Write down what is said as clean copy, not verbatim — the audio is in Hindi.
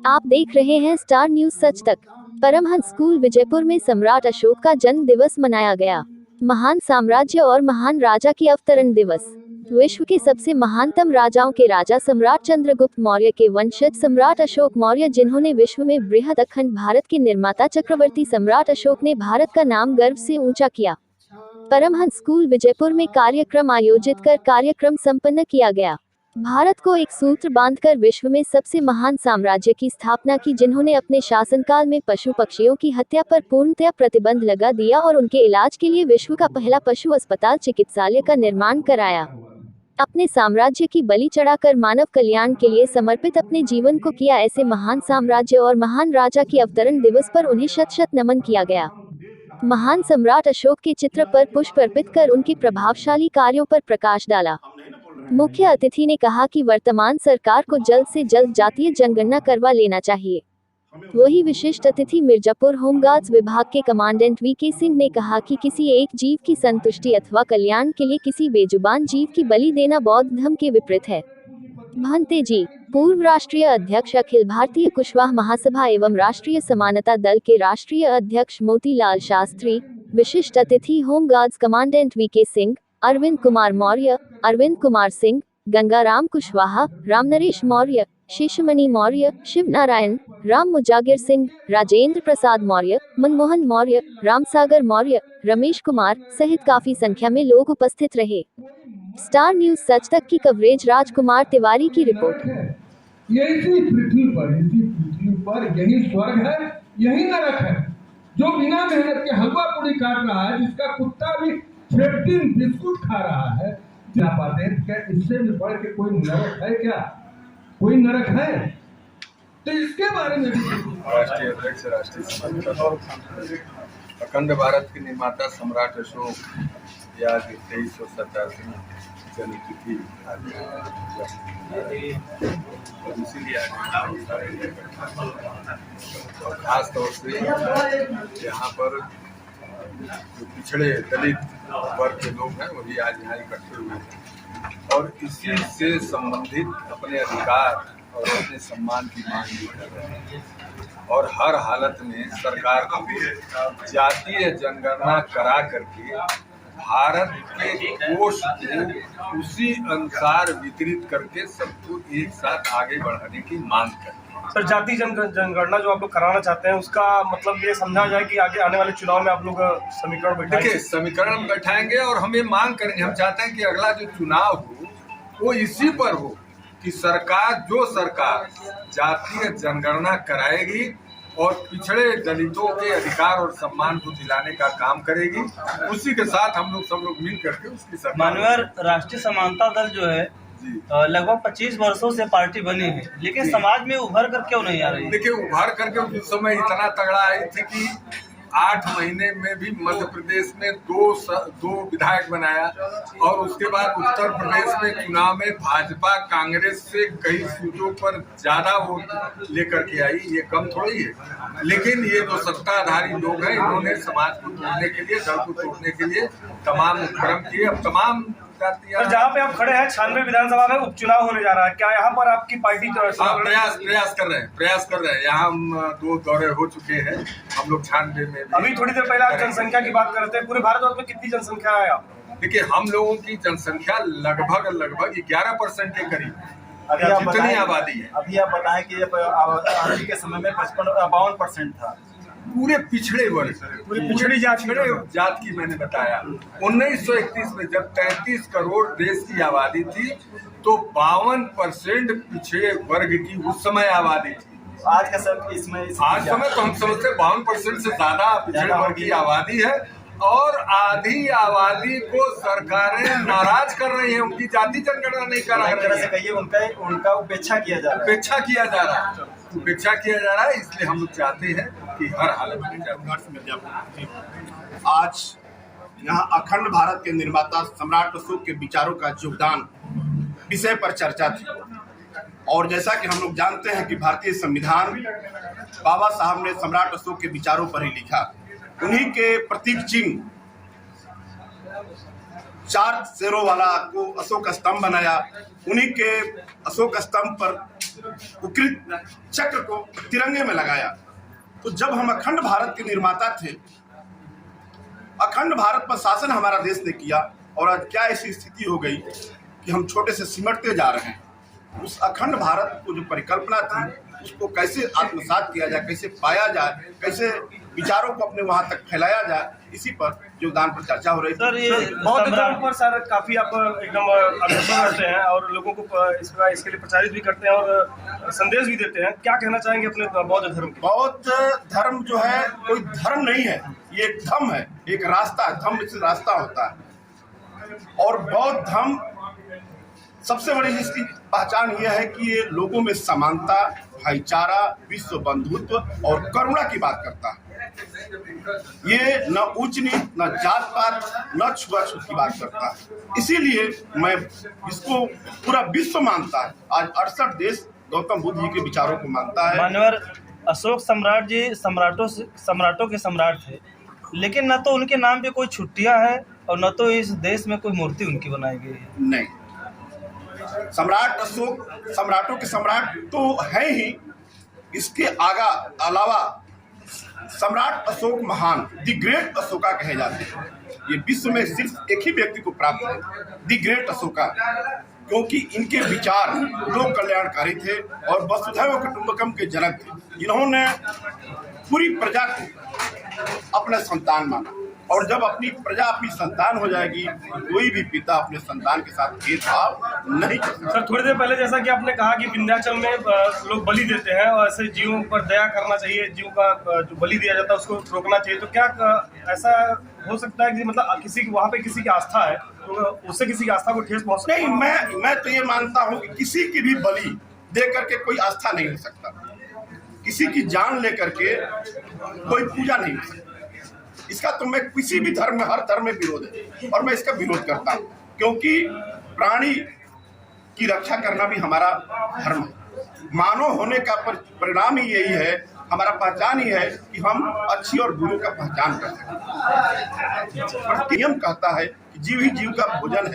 आप देख रहे हैं स्टार न्यूज सच तक। परमहंस स्कूल विजयपुर में सम्राट अशोक का जन्म दिवस मनाया गया। महान साम्राज्य और महान राजा की अवतरण दिवस। विश्व के सबसे महानतम राजाओं के राजा सम्राट चंद्रगुप्त मौर्य के वंशज सम्राट अशोक मौर्य, जिन्होंने विश्व में बृहद अखंड भारत के निर्माता चक्रवर्ती सम्राट अशोक ने भारत का नाम गर्व से ऊंचा किया। परमहंस स्कूल विजयपुर में कार्यक्रम आयोजित कर कार्यक्रम संपन्न किया गया। भारत को एक सूत्र बांधकर विश्व में सबसे महान साम्राज्य की स्थापना की, जिन्होंने अपने शासनकाल में पशु पक्षियों की हत्या पर पूर्णतया प्रतिबंध लगा दिया और उनके इलाज के लिए विश्व का पहला पशु अस्पताल चिकित्सालय का निर्माण कराया। अपने साम्राज्य की बलि चढ़ाकर मानव कल्याण के लिए समर्पित अपने जीवन को किया। ऐसे महान साम्राज्य और महान राजा की अवतरण दिवस पर उन्हें शत शत नमन किया गया। महान सम्राट अशोक के चित्र पर पुष्प अर्पित कर उनके प्रभावशाली कार्यों पर प्रकाश डाला। मुख्य अतिथि ने कहा कि वर्तमान सरकार को जल्द से जल्द जातीय जनगणना करवा लेना चाहिए। वही विशिष्ट अतिथि मिर्जापुर होमगार्ड्स विभाग के कमांडेंट वीके सिंह ने कहा कि किसी एक जीव की संतुष्टि अथवा कल्याण के लिए किसी बेजुबान जीव की बलि देना बौद्ध धर्म के विपरीत है। भंते जी, पूर्व राष्ट्रीय अध्यक्ष अखिल भारतीय कुशवाहा महासभा एवं राष्ट्रीय समानता दल के राष्ट्रीय अध्यक्ष मोतीलाल शास्त्री, विशिष्ट अतिथि होमगार्ड्स कमांडेंट वीके सिंह, अरविंद कुमार मौर्य, अरविंद कुमार सिंह, गंगाराम कुशवाहा, रामनरेश मौर्य, शेषमणि मौर्य, शिव नारायण, राम मुजागिर सिंह, राजेंद्र प्रसाद मौर्य, मनमोहन मौर्य, रामसागर मौर्य, रमेश कुमार सहित काफी संख्या में लोग उपस्थित रहे। स्टार न्यूज सच तक की कवरेज राजकुमार तिवारी की रिपोर्ट। इसी पृथ्वी पर यही स्वर्ग है, यही नरक है। जो बिना मेहनत के हलवा पूरी काट रहा है, जिसका कुत्ता भी 15 बिस्कुट खा रहा है, जा पाते हैं। क्या इससे भी बढ़ के कोई नरक है? क्या कोई नरक है? तो इसके बारे में भी राष्ट्रीय अध्यक्ष राष्ट्रीय समाज अखंड भारत के निर्माता सम्राट अशोक या 2387 जन्मतिथि इसीलिए और खास तौर से यहाँ पर जो पिछड़े दलित वर्ग के लोग हैं वो भी आज यहाँ इकट्ठे हुए हैं और इसी से संबंधित अपने अधिकार और अपने सम्मान की मांग भी कर रहे हैं और हर हालत में सरकार को जातीय जनगणना करा करके भारत के कोष को उसी अनुसार वितरित करके सबको एक साथ आगे बढ़ाने की मांग करते हैं। सर, जाति जनगणना जो आप लोग कराना चाहते हैं, उसका मतलब ये समझा जाए कि आगे आने वाले चुनाव में आप लोग समीकरण बैठाएंगे? देखिए, समीकरण बैठाएंगे और हम ये मांग करेंगे। हम चाहते हैं कि अगला जो चुनाव हो वो इसी पर हो कि सरकार जातीय जनगणना कराएगी और पिछड़े दलितों के अधिकार और सम्मान को दिलाने का काम करेगी। उसी के साथ हम लोग सब लोग मिल करके उसकी सरकार। माननीय राष्ट्रीय समानता दल जो है लगभग 25 वर्षों से पार्टी बनी है, लेकिन समाज में उभर कर क्यों नहीं आ रही? देखिए, उभर करके उस समय इतना तगड़ा आई थी कि 8 महीने में भी मध्य प्रदेश में दो विधायक बनाया और उसके बाद उत्तर प्रदेश में चुनाव में भाजपा कांग्रेस से कई सीटों पर ज्यादा वोट लेकर के आई। ये कम थोड़ी है। लेकिन ये जो सत्ताधारी लोग हैं, इन्होंने समाज को तोड़ने के लिए, दल को तोड़ने के लिए तमाम उपक्रम किए। अब तमाम जहाँ पे आप खड़े हैं 96 विधानसभा में उपचुनाव होने जा रहा है, क्या यहाँ पर आपकी पार्टी प्रयास कर रहे हैं। यहाँ हम 2 दौरे हो चुके हैं। हम लोग 96 में अभी थोड़ी देर पहले आप जनसंख्या की बात कर रहे थे। पूरे भारतवर्ष में कितनी जनसंख्या है आप? देखिए, हम लोगों की जनसंख्या लगभग 11% के करीब। कितनी आबादी है? अभी आप बताएं कि आज के समय में 52% था। पूरे पिछड़े वर्ग, पूरी पिछड़ी जात की मैंने बताया। 1931 में जब 33 करोड़ देश की आबादी थी तो 52% पिछड़े वर्ग की उस समय आबादी थी। आज का समय आज समय तो हम समझते 52% से ज्यादा पिछड़े वर्ग की आबादी है और आधी आबादी को सरकारें नाराज कर रही है। उनकी जाति जनगणना नहीं करा रही है। कहिए उनका उपेक्षा किया जा रहा है। इसलिए हम लोग चाहते हैं कि हर हालत में आज यहाँ अखंड भारत के निर्माता सम्राट अशोक के विचारों का योगदान विषय पर चर्चा थी। और जैसा कि हम लोग जानते हैं कि भारतीय संविधान बाबा साहब ने सम्राट अशोक के विचारों पर ही लिखा। उन्हीं के प्रतीक चिन्ह 4 शेरों वाला को अशोक स्तंभ बनाया। उन्हीं के अशोक स्तंभ पर उकृत चक्र को तिरंगे में लगाया। तो जब हम अखंड भारत के निर्माता थे, अखंड भारत पर शासन हमारा देश ने किया, और आज क्या ऐसी स्थिति हो गई कि हम छोटे से सिमटते जा रहे हैं। उस अखंड भारत को जो परिकल्पना थी, उसको कैसे आत्मसात किया जाए, कैसे पाया जाए, कैसे विचारों को अपने वहां तक फैलाया जाए, इसी पर योगदान पर चर्चा हो रही सर, थी। ये बौद्ध धर्म पर सर काफी आप एकदम अग्रसर रहते हैं और लोगों को इसके लिए प्रचारित भी करते हैं और संदेश भी देते हैं। क्या कहना चाहेंगे अपने बौद्ध धर्म के? बौद्ध धर्म जो है कोई धर्म नहीं है, ये एक धम्म है, एक रास्ता है। धम्म से रास्ता होता है, और बौद्ध धर्म सबसे बड़ी इसकी पहचान यह है कि ये लोगों में समानता, भाईचारा, विश्व बंधुत्व और करुणा की बात करता है। ये न उच्च नीच, न जात पात, न छुआछूत की बात करता है। इसीलिए मैं इसको पूरा विश्व मानता है। आज 68 देश गौतम बुद्ध जी के विचारों को मानता है। मान्यवर अशोक सम्राट जी सम्राटों के सम्राट थे, लेकिन न तो उनके नाम पे कोई छुट्टियां हैं और न तो इस देश में कोई मूर्ति उनकी बनाई गई है। नहीं, सम्राट अशोक सम्राटों के सम्राट तो है ही, इसके अलावा सम्राट अशोक महान, द ग्रेट अशोका कहे जाते हैं। ये विश्व में सिर्फ एक ही व्यक्ति को प्राप्त है, द ग्रेट अशोका, क्योंकि इनके विचार लोक कल्याणकारी थे और वसुधैव कुटुंबकम के जनक थे, जिन्होंने पूरी प्रजा को अपना संतान माना। और जब अपनी प्रजा अपनी संतान हो जाएगी, कोई भी पिता अपने संतान के साथ भेदभाव नहीं कर सकता। सर, थोड़ी देर पहले जैसा कि आपने कहा कि विंध्याचल में लोग बलि देते हैं और ऐसे जीवों पर दया करना चाहिए, जीव का जो बलि दिया जाता है उसको रोकना चाहिए, तो क्या ऐसा हो सकता है कि मतलब किसी वहाँ पे किसी की आस्था है तो उससे किसी की आस्था को ठेस पहुँच सकती है? नहीं, मैं तो ये मानता हूँ कि किसी की भी बलि दे करके कोई आस्था नहीं हो सकता, किसी की जान लेकर के कोई पूजा नहीं हो सकती। इसका तो मैं किसी भी धर्म में, हर धर्म में विरोध है, और मैं इसका विरोध करता हूँ, क्योंकि प्राणी की रक्षा करना भी हमारा धर्म है। मानव होने का परिणाम ही यही है, हमारा पहचान ही है कि हम अच्छी और बुरी का पहचान कर सकें। नियम कहता है कि जीव ही जीव का भोजन है।